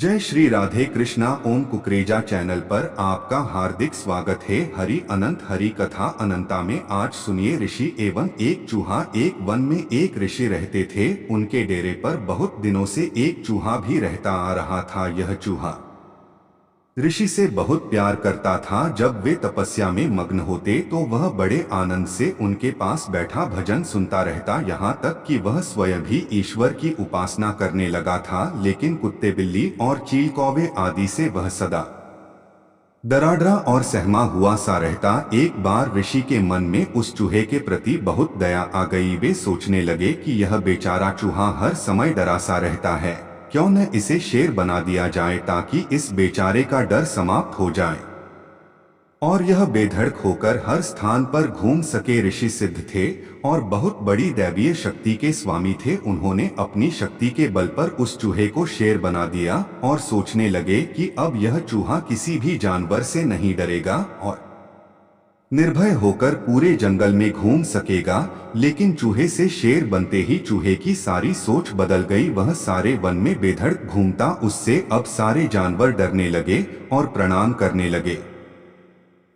जय श्री राधे कृष्णा। ओम कुकरेजा चैनल पर आपका हार्दिक स्वागत है। हरि अनंत हरि कथा अनंता में आज सुनिए। ऋषि एवं एक चूहा। एक वन में एक ऋषि रहते थे। उनके डेरे पर बहुत दिनों से एक चूहा भी रहता आ रहा था। यह चूहा ऋषि से बहुत प्यार करता था। जब वे तपस्या में मग्न होते तो वह बड़े आनंद से उनके पास बैठा भजन सुनता रहता, यहाँ तक कि वह स्वयं भी ईश्वर की उपासना करने लगा था। लेकिन कुत्ते, बिल्ली और चील कौवे आदि से वह सदा डराडरा और सहमा हुआ सा रहता। एक बार ऋषि के मन में उस चूहे के प्रति बहुत दया आ गई। वे सोचने लगे कि यह बेचारा चूहा हर समय डरा सा रहता है, क्यों न इसे शेर बना दिया जाए ताकि इस बेचारे का डर समाप्त हो जाए और यह बेधड़क होकर हर स्थान पर घूम सके। ऋषि सिद्ध थे और बहुत बड़ी दैवीय शक्ति के स्वामी थे। उन्होंने अपनी शक्ति के बल पर उस चूहे को शेर बना दिया और सोचने लगे कि अब यह चूहा किसी भी जानवर से नहीं डरेगा और निर्भय होकर पूरे जंगल में घूम सकेगा। लेकिन चूहे से शेर बनते ही चूहे की सारी सोच बदल गई। वह सारे वन में बेधड़क घूमता। उससे अब सारे जानवर डरने लगे और प्रणाम करने लगे।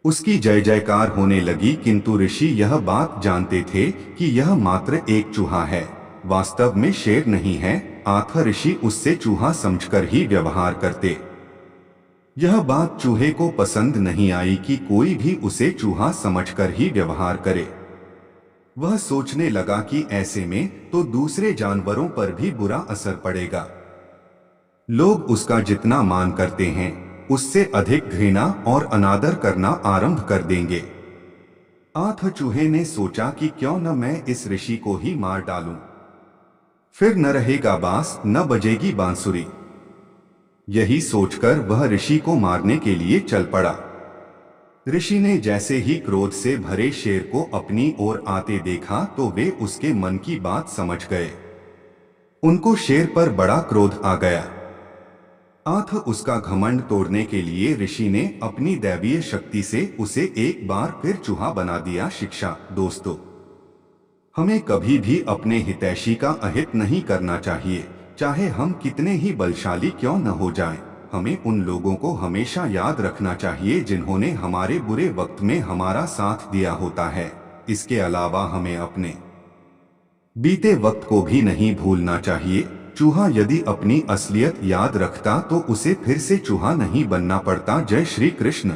उसकी जय जयकार होने लगी। किंतु ऋषि यह बात जानते थे कि यह मात्र एक चूहा है, वास्तव में शेर नहीं है। अतः ऋषि उससे चूहा समझकर ही व्यवहार करते। यह बात चूहे को पसंद नहीं आई कि कोई भी उसे चूहा समझकर ही व्यवहार करे। वह सोचने लगा कि ऐसे में तो दूसरे जानवरों पर भी बुरा असर पड़ेगा। लोग उसका जितना मान करते हैं उससे अधिक घृणा और अनादर करना आरंभ कर देंगे। अतः चूहे ने सोचा कि क्यों न मैं इस ऋषि को ही मार डालूं, फिर न रहेगा बांस न बजेगी बांसुरी। यही सोचकर वह ऋषि को मारने के लिए चल पड़ा। ऋषि ने जैसे ही क्रोध से भरे शेर को अपनी ओर आते देखा तो वे उसके मन की बात समझ गए। उनको शेर पर बड़ा क्रोध आ गया। अतः उसका घमंड तोड़ने के लिए ऋषि ने अपनी दैवीय शक्ति से उसे एक बार फिर चूहा बना दिया। शिक्षा दोस्तों, हमें कभी भी अपने हितैषी का अहित नहीं करना चाहिए, चाहे हम कितने ही बलशाली क्यों न हो जाएं। हमें उन लोगों को हमेशा याद रखना चाहिए जिन्होंने हमारे बुरे वक्त में हमारा साथ दिया होता है। इसके अलावा हमें अपने बीते वक्त को भी नहीं भूलना चाहिए। चूहा यदि अपनी असलियत याद रखता तो उसे फिर से चूहा नहीं बनना पड़ता। जय श्री कृष्ण।